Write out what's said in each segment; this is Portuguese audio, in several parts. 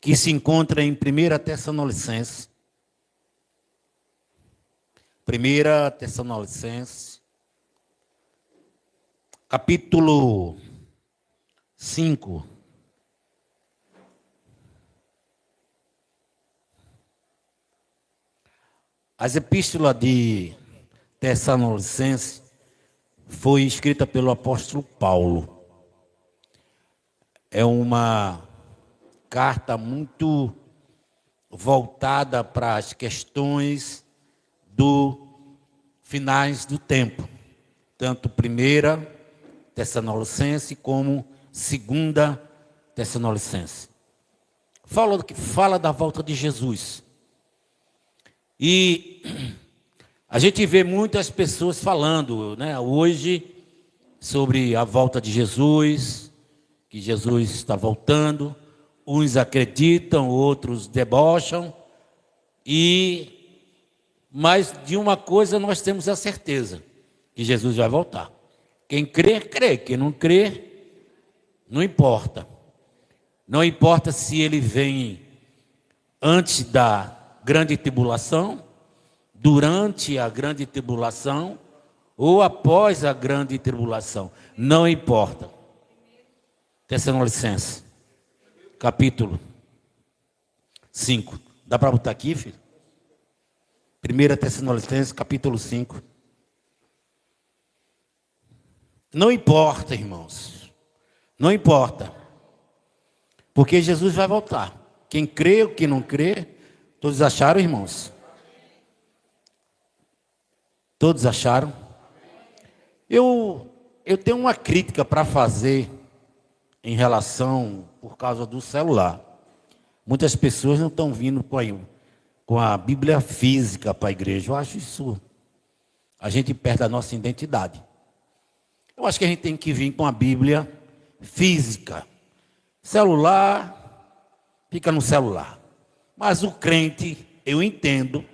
que se encontra em 1 Tessalonicenses. 1 Tessalonicenses, capítulo 5. As epístolas de Tessalonicenses foi escrita pelo apóstolo Paulo. É uma carta muito voltada para as questões do finais do tempo, tanto 1 Tessalonicenses como 2 Tessalonicenses. Fala da volta de Jesus. E a gente vê muitas pessoas falando, né, hoje sobre a volta de Jesus, que Jesus está voltando. Uns acreditam, outros debocham. Mas de uma coisa nós temos a certeza, que Jesus vai voltar. Quem crê, crê. Quem não crê, não importa. Não importa se ele vem antes da grande tribulação, durante a grande tribulação ou após a grande tribulação. Não importa. Tessalonicenses, capítulo 5. Dá para botar aqui, filho? 1 Tessalonicenses, capítulo 5. Não importa, irmãos. Não importa. Porque Jesus vai voltar. Quem crê ou quem não crê, todos acharam, irmãos? Todos acharam? Eu tenho uma crítica para fazer em relação, por causa do celular. Muitas pessoas não estão vindo com a Bíblia física para a igreja. Eu acho isso, a gente perde a nossa identidade. Eu acho que a gente tem que vir com a Bíblia física. Celular, fica no celular. Mas o crente, eu entendo,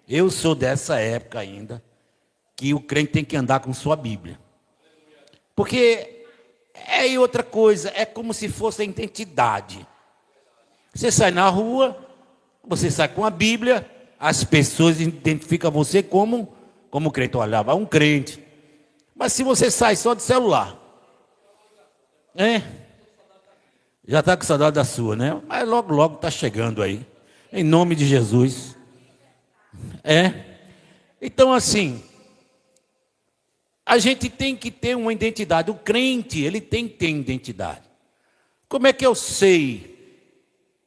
eu sou dessa época ainda, que o crente tem que andar com sua Bíblia. Porque é outra coisa, é como se fosse a identidade. Você sai na rua, você sai com a Bíblia, as pessoas identificam você como crente. Olha, vai um crente. Mas se você sai só de celular, já está com saudade da sua, né? Mas logo, logo está chegando aí. Em nome de Jesus. Então, assim, a gente tem que ter uma identidade. O crente, ele tem que ter identidade. Como é que eu sei?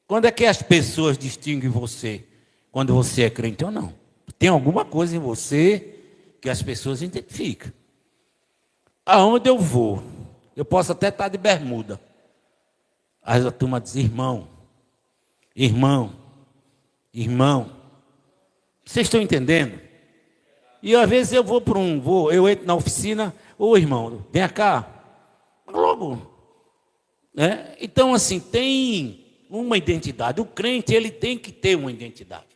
Quando é que as pessoas distinguem você? Quando você é crente ou não? Tem alguma coisa em você que as pessoas identificam. Aonde eu vou? Eu posso até estar de bermuda. Aí a turma diz, irmão. Vocês estão entendendo? E às vezes eu eu entro na oficina, irmão, vem cá. Logo. Então, assim, tem uma identidade. O crente, ele tem que ter uma identidade.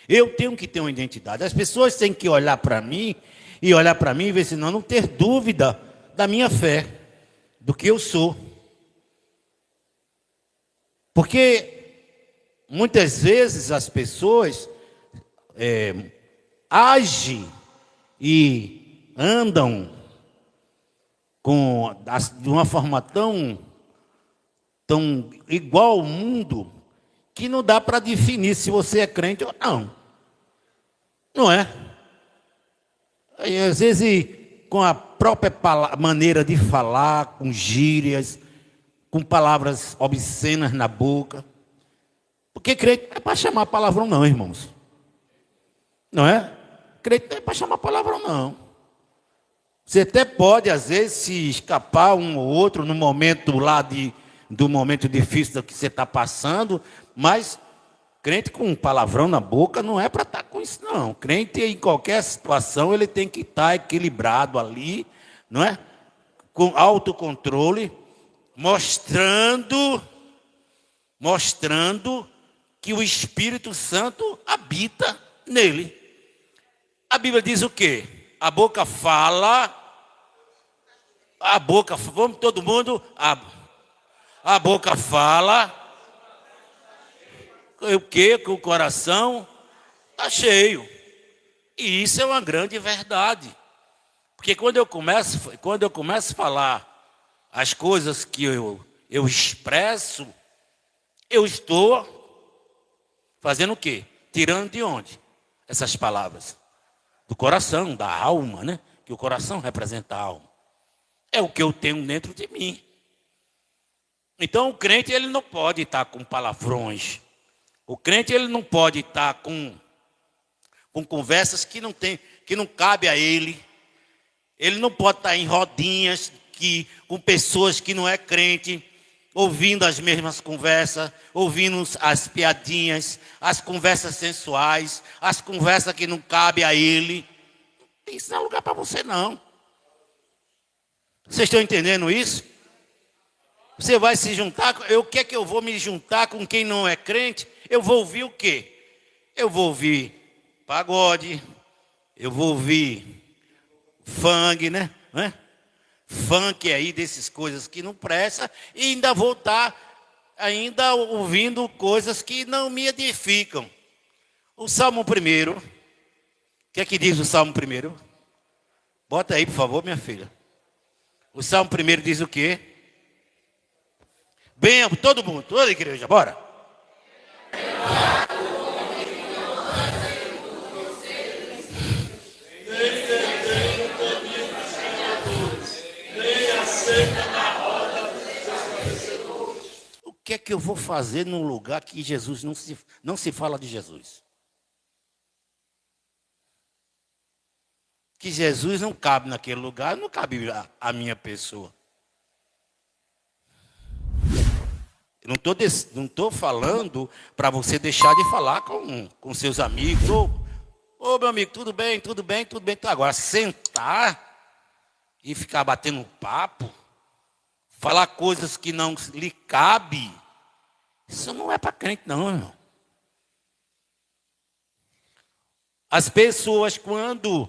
Eu tenho que ter uma identidade. As pessoas têm que olhar para mim e ver se não ter dúvida da minha fé, do que eu sou. Porque muitas vezes as pessoas agem e andam de uma forma tão igual ao mundo, que não dá para definir se você é crente ou não. Não é? E, às vezes, com a própria maneira de falar, com gírias, com palavras obscenas na boca. Porque crente não é para chamar palavrão não, irmãos. Não é? Crente não é para chamar palavrão não. Você até pode, às vezes, se escapar um ou outro no momento do momento difícil que você está passando, mas crente com palavrão na boca não é para estar com isso não. Crente em qualquer situação ele tem que estar equilibrado ali, não é? Com autocontrole, mostrando que o Espírito Santo habita nele. A Bíblia diz o quê? A boca fala, vamos todo mundo, a boca fala O quê? Que o coração está cheio. E isso é uma grande verdade. Porque quando eu começo a falar as coisas que eu expresso, eu estou fazendo o quê? Tirando de onde? Essas palavras. Do coração, da alma, né? Que o coração representa a alma. É o que eu tenho dentro de mim. Então o crente ele não pode estar com palavrões. O crente ele não pode estar com conversas que não cabe a ele. Ele não pode estar em rodinhas com pessoas que não é crente, ouvindo as mesmas conversas, ouvindo as piadinhas, as conversas sensuais, as conversas que não cabe a ele. Isso não é lugar para você, não. Vocês estão entendendo isso? Você vai se juntar, o que é que eu vou me juntar com quem não é crente? Eu vou ouvir o quê? Eu vou ouvir pagode, eu vou ouvir funk, né? Funk aí, dessas coisas que não prestam, e ainda vou estar ainda ouvindo coisas que não me edificam. O Salmo 1, o que é que diz o Salmo 1? Bota aí, por favor, minha filha. O Salmo 1 diz o quê? Bem, todo mundo, toda a igreja, bora. O que é que eu vou fazer num lugar que Jesus não se fala de Jesus? Que Jesus não cabe naquele lugar, não cabe a minha pessoa. Eu não estou falando para você deixar de falar com seus amigos. Ô, meu amigo, tudo bem, tudo bem, tudo bem. Agora, sentar e ficar batendo papo, falar coisas que não lhe cabe, isso não é para crente, não, irmão. As pessoas, quando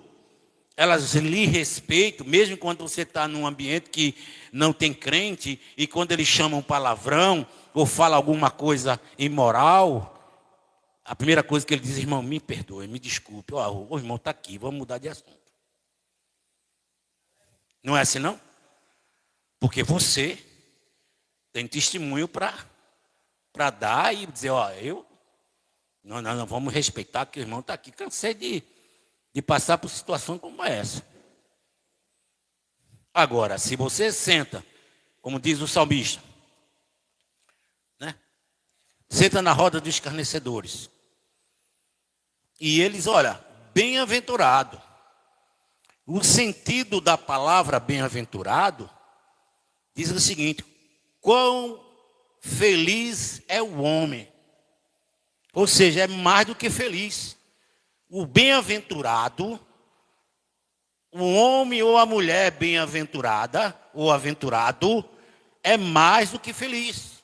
elas lhe respeitam, mesmo quando você está num ambiente que não tem crente, e quando eles chamam palavrão, ou falam alguma coisa imoral, a primeira coisa que ele diz: irmão, me perdoe, me desculpe, o irmão está aqui, vamos mudar de assunto. Não é assim, não? Porque você tem testemunho para dar e dizer: não, vamos respeitar que o irmão está aqui. Cansei de passar por situação como essa. Agora, se você senta, como diz o salmista, né? Senta na roda dos escarnecedores. E eles, olha, bem-aventurado. O sentido da palavra bem-aventurado diz o seguinte: quão feliz é o homem. Ou seja, é mais do que feliz. O bem-aventurado, o homem ou a mulher bem-aventurada, ou aventurado, é mais do que feliz.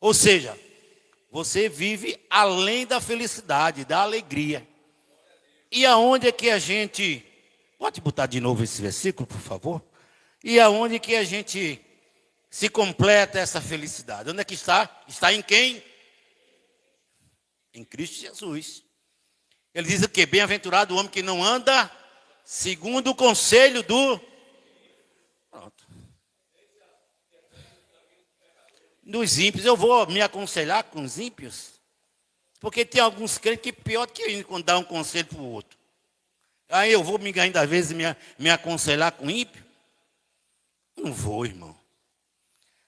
Ou seja, você vive além da felicidade, da alegria. E aonde é que a gente... Pode botar de novo esse versículo, por favor? E aonde que a gente se completa essa felicidade? Onde é que está? Está em quem? Em Cristo Jesus. Ele diz o quê? Bem-aventurado o homem que não anda segundo o conselho do... Pronto. Dos ímpios. Eu vou me aconselhar com os ímpios? Porque tem alguns crentes que pior do que eu quando dá um conselho para o outro. Aí eu vou ainda às vezes me aconselhar com ímpio? Não vou, irmão.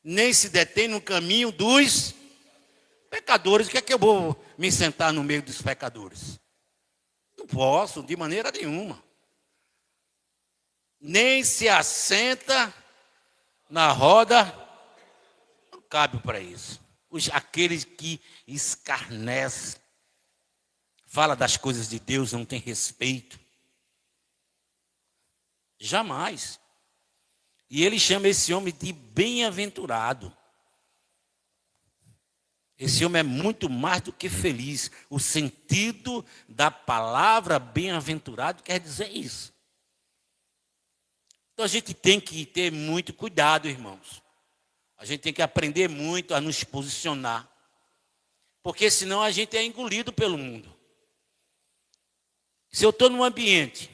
Nem se detém no caminho dos pecadores. O que é que eu vou me sentar no meio dos pecadores? Não posso, de maneira nenhuma. Nem se assenta na roda, não cabe para isso. Aqueles que escarnecem, fala das coisas de Deus, não tem respeito. Jamais. E ele chama esse homem de bem-aventurado. Esse homem é muito mais do que feliz. O sentido da palavra bem-aventurado quer dizer isso. Então a gente tem que ter muito cuidado, irmãos. A gente tem que aprender muito a nos posicionar, porque senão a gente é engolido pelo mundo. Se eu estou num ambiente,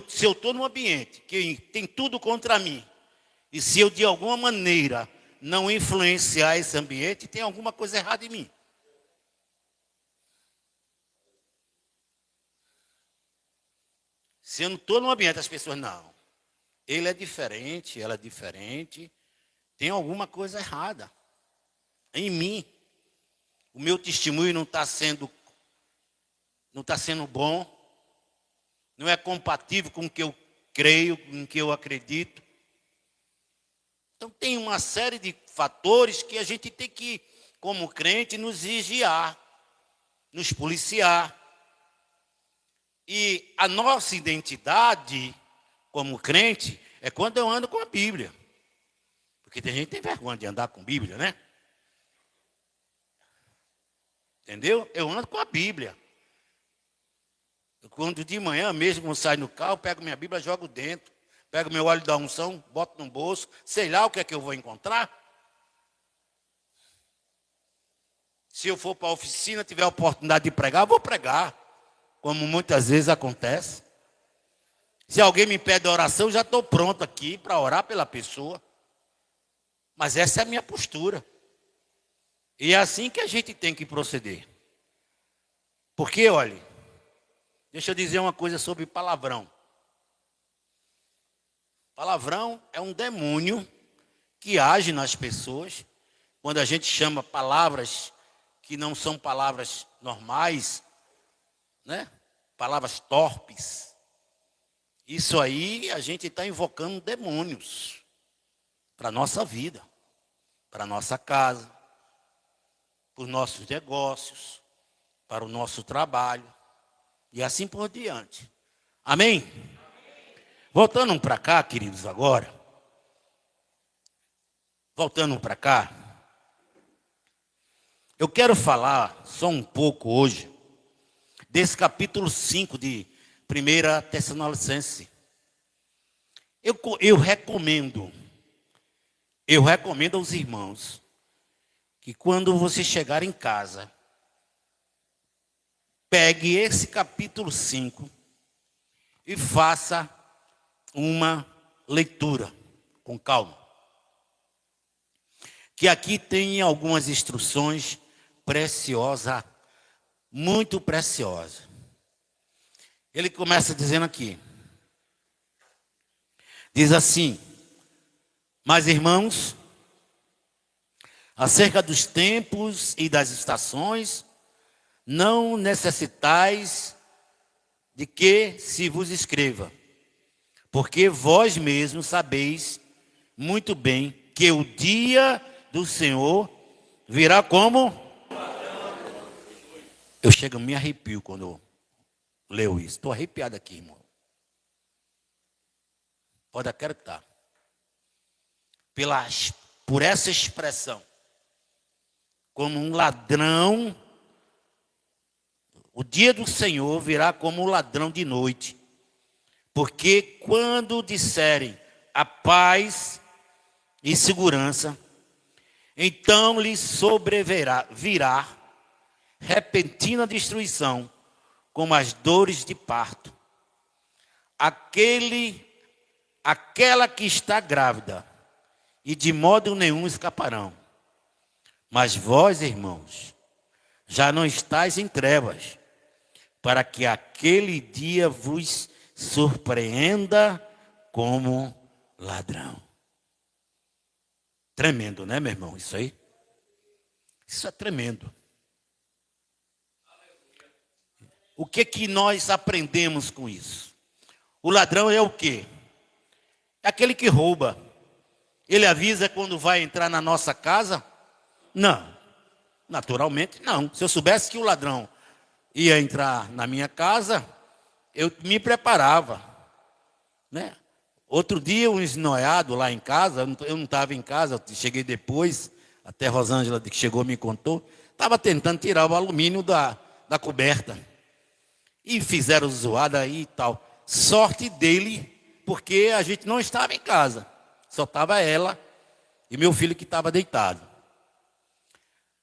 se eu estou num ambiente que tem tudo contra mim, e se eu de alguma maneira não influenciar esse ambiente, tem alguma coisa errada em mim. Se eu não estou num ambiente, as pessoas, não, ele é diferente, ela é diferente, tem alguma coisa errada em mim. O meu testemunho não está sendo bom, não é compatível com o que eu creio, com o que eu acredito. Então tem uma série de fatores que a gente tem que, como crente, nos vigiar, nos policiar. E a nossa identidade como crente é quando eu ando com a Bíblia. Porque tem gente que tem vergonha de andar com Bíblia, né? Entendeu? Eu ando com a Bíblia. Quando de manhã mesmo, quando saio no carro, pego minha Bíblia, jogo dentro. Pego meu óleo da unção, boto no bolso. Sei lá o que é que eu vou encontrar. Se eu for para a oficina, tiver a oportunidade de pregar, eu vou pregar. Como muitas vezes acontece. Se alguém me pede oração, eu já estou pronto aqui para orar pela pessoa. Mas essa é a minha postura. E é assim que a gente tem que proceder. Porque, olha, deixa eu dizer uma coisa sobre palavrão. Palavrão é um demônio que age nas pessoas. Quando a gente chama palavras que não são palavras normais, né? Palavras torpes. Isso aí a gente está invocando demônios para a nossa vida, para a nossa casa, para os nossos negócios, para o nosso trabalho e assim por diante. Amém? Voltando para cá, queridos, agora. Voltando para cá. Eu quero falar só um pouco hoje desse capítulo 5 de 1 Tessalonicenses. Eu recomendo aos irmãos que quando você chegar em casa, pegue esse capítulo 5 e faça uma leitura com calma. Que aqui tem algumas instruções preciosas, muito preciosas. Ele começa dizendo aqui. Diz assim: mas irmãos, acerca dos tempos e das estações, não necessitais de que se vos escreva, porque vós mesmos sabeis muito bem que o dia do Senhor virá como... Eu chego, me arrepio quando eu leio isso. Estou arrepiado aqui, irmão. Pode acreditar. Por essa expressão. Como um ladrão, o dia do Senhor virá como um ladrão de noite. Porque quando disserem a paz e segurança, então lhes virá repentina destruição, como as dores de parto. Aquela que está grávida, e de modo nenhum escaparão. Mas vós, irmãos, já não estáis em trevas, para que aquele dia vos surpreenda como ladrão. Tremendo, né, meu irmão? Isso aí? Isso é tremendo. O que nós aprendemos com isso? O ladrão é o quê? É aquele que rouba. Ele avisa quando vai entrar na nossa casa? Não. Naturalmente, não. Se eu soubesse que o ladrão ia entrar na minha casa, eu me preparava, né? Outro dia, um esnoiado lá em casa, eu não estava em casa, eu cheguei depois, até Rosângela, que chegou, me contou, estava tentando tirar o alumínio da coberta. E fizeram zoada aí e tal. Sorte dele, porque a gente não estava em casa. Só estava ela e meu filho que estava deitado.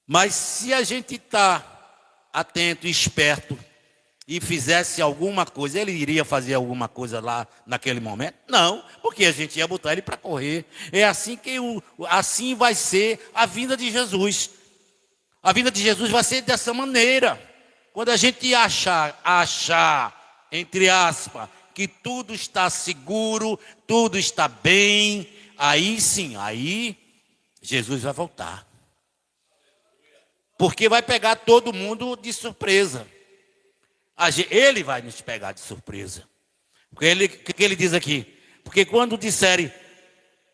Mas se a gente está atento e esperto e fizesse alguma coisa, ele iria fazer alguma coisa lá naquele momento? Não, porque a gente ia botar ele para correr. É assim que assim vai ser a vinda de Jesus. A vinda de Jesus vai ser dessa maneira. Quando a gente achar, entre aspas, que tudo está seguro, tudo está bem, aí sim, aí Jesus vai voltar. Porque vai pegar todo mundo de surpresa. Ele vai nos pegar de surpresa. Porque o que ele diz aqui? Porque quando disserem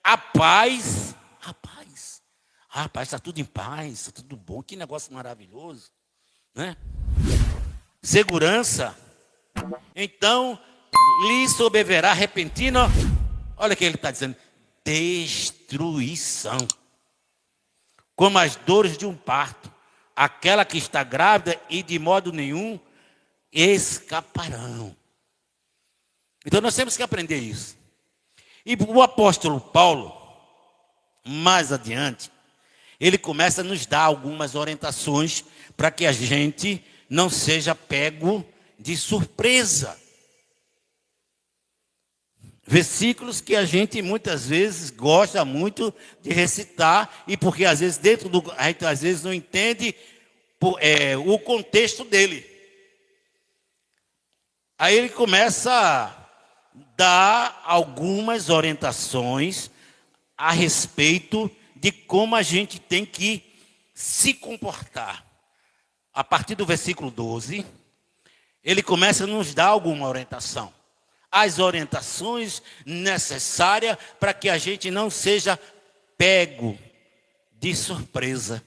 a paz, está tudo em paz, está tudo bom, que negócio maravilhoso, né? Segurança, então lhe sobrevirá repentina, olha o que ele está dizendo, destruição, como as dores de um parto, aquela que está grávida e de modo nenhum escaparão. Então nós temos que aprender isso. E o apóstolo Paulo, mais adiante, ele começa a nos dar algumas orientações para que a gente não seja pego de surpresa. Versículos que a gente muitas vezes gosta muito de recitar, e porque às vezes a gente às vezes não entende o contexto dele. Aí ele começa a dar algumas orientações a respeito de como a gente tem que se comportar. A partir do versículo 12, ele começa a nos dar alguma orientação. As orientações necessárias para que a gente não seja pego de surpresa.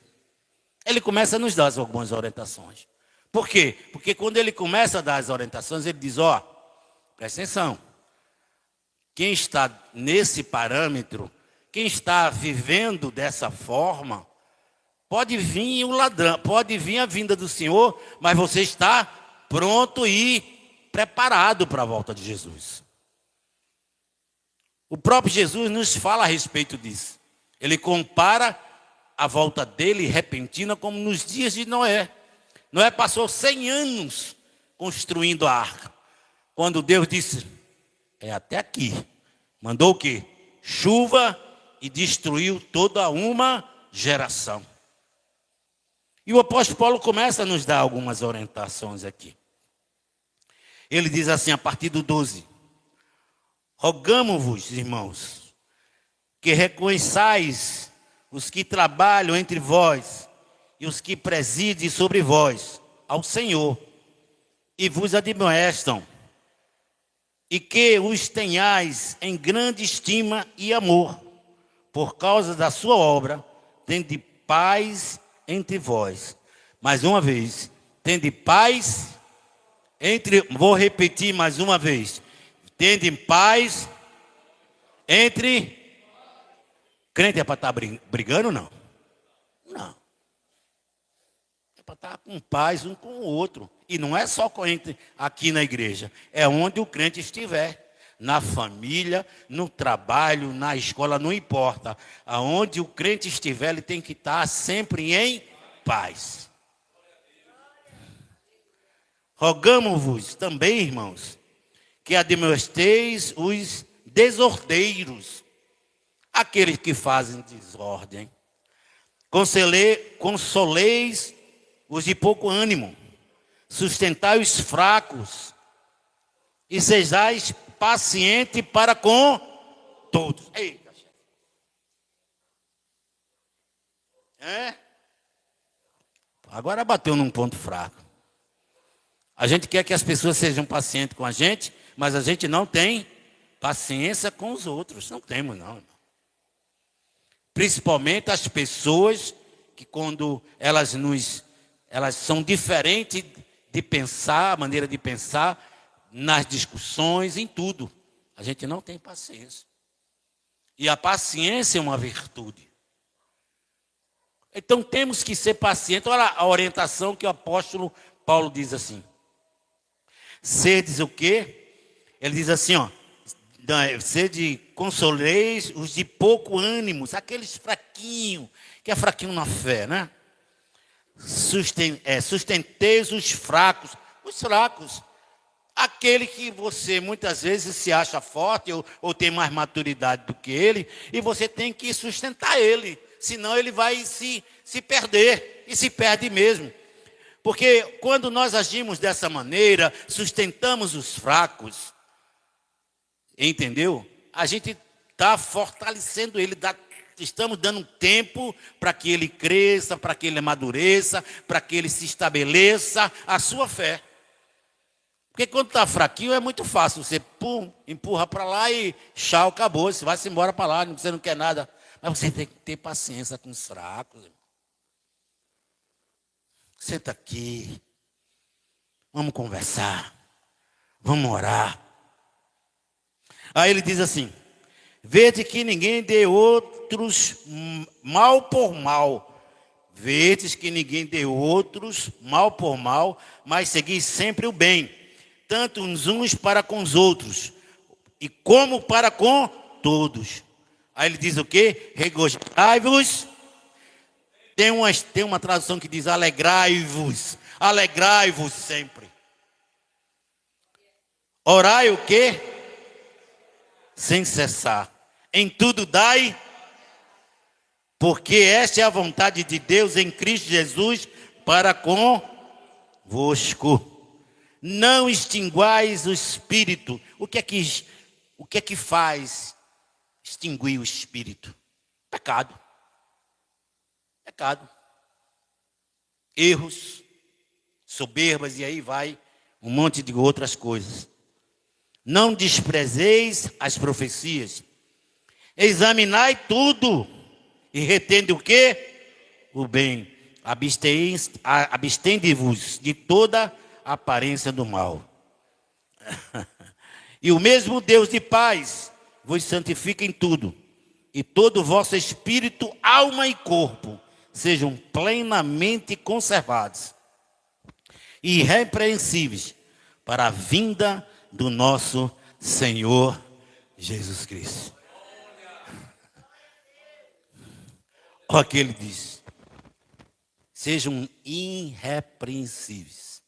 Ele começa a nos dar algumas orientações. Por quê? Porque quando ele começa a dar as orientações, ele diz, presta atenção. Quem está nesse parâmetro, quem está vivendo dessa forma, pode vir o ladrão, pode vir a vinda do Senhor, mas você está pronto e preparado para a volta de Jesus. O próprio Jesus nos fala a respeito disso. Ele compara a volta dele repentina como nos dias de Noé. Noé passou 100 anos construindo a arca. Quando Deus disse, até aqui. Mandou o quê? Chuva e destruiu toda uma geração. E o apóstolo Paulo começa a nos dar algumas orientações aqui. Ele diz assim, a partir do 12. Rogamo-vos, irmãos, que reconheçais os que trabalham entre vós e os que presidem sobre vós ao Senhor e vos admoestam, e que os tenhais em grande estima e amor, por causa da sua obra, tende paz entre vós. Mais uma vez, tende paz vou repetir mais uma vez, tende paz entre... Crente é para estar brigando, não? Não. É para estar com paz um com o outro. E não é só aqui na igreja. É onde o crente estiver. Na família, no trabalho, na escola, não importa. Aonde o crente estiver, ele tem que estar sempre em paz. Rogamo-vos também, irmãos, que admoesteis os desordeiros, aqueles que fazem desordem. Consoleis os de pouco ânimo, sustentai os fracos, e sejais paciente para com todos. Eita, agora bateu num ponto fraco. A gente quer que as pessoas sejam pacientes com a gente, mas a gente não tem paciência com os outros. Não temos, não. Principalmente as pessoas que quando elas são diferentes de pensar, a maneira de pensar, nas discussões, em tudo. A gente não tem paciência. E a paciência é uma virtude. Então temos que ser pacientes. Olha a orientação que o apóstolo Paulo diz assim. Sedes o quê? Ele diz assim, Sede consoleis os de pouco ânimo, aqueles fraquinhos, que é fraquinho na fé, né? Sustenteis os fracos. Aquele que você muitas vezes se acha forte ou tem mais maturidade do que ele, e você tem que sustentar ele, senão ele vai se perder, e se perde mesmo. Porque quando nós agimos dessa maneira, sustentamos os fracos, entendeu? A gente está fortalecendo ele, estamos dando tempo para que ele cresça, para que ele amadureça, para que ele se estabeleça a sua fé. Porque quando está fraquinho é muito fácil, você empurra para lá e tchau, acabou, você vai-se embora para lá, você não quer nada. Mas você tem que ter paciência com os fracos. Senta aqui, vamos conversar, vamos orar. Aí ele diz assim: vede que ninguém dê outros mal por mal. Vedes que ninguém dê outros mal por mal, mas segui sempre o bem, tanto uns para com os outros, e como para com todos. Aí ele diz o quê? Regozijai-vos. Tem uma tradução que diz alegrai-vos. Alegrai-vos sempre. Orai o quê? Sem cessar. Em tudo dai, porque esta é a vontade de Deus em Cristo Jesus para convosco. Não extinguais o Espírito. O que é que faz extinguir o Espírito? Pecado. Pecado. Erros, soberbas, e aí vai um monte de outras coisas. Não desprezeis as profecias. Examinai tudo e retende o quê? O bem. Abstende-vos de toda aparência do mal. E o mesmo Deus de paz vos santifica em tudo, e todo o vosso espírito, alma e corpo sejam plenamente conservados, irrepreensíveis, para a vinda do nosso Senhor Jesus Cristo. Olha o que ele diz: sejam irrepreensíveis,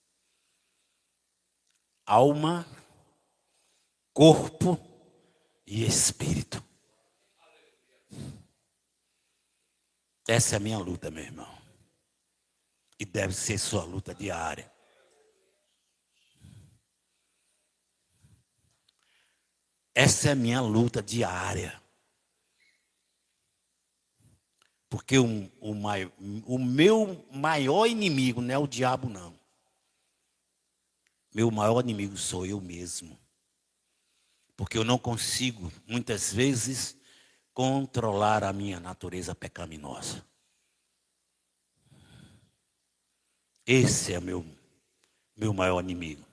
alma, corpo e espírito. Essa é a minha luta, meu irmão, e deve ser sua luta diária. Essa é a minha luta diária. Porque o meu maior inimigo não é o diabo, não. Meu maior inimigo sou eu mesmo. Porque eu não consigo, muitas vezes, controlar a minha natureza pecaminosa. Esse é meu maior inimigo.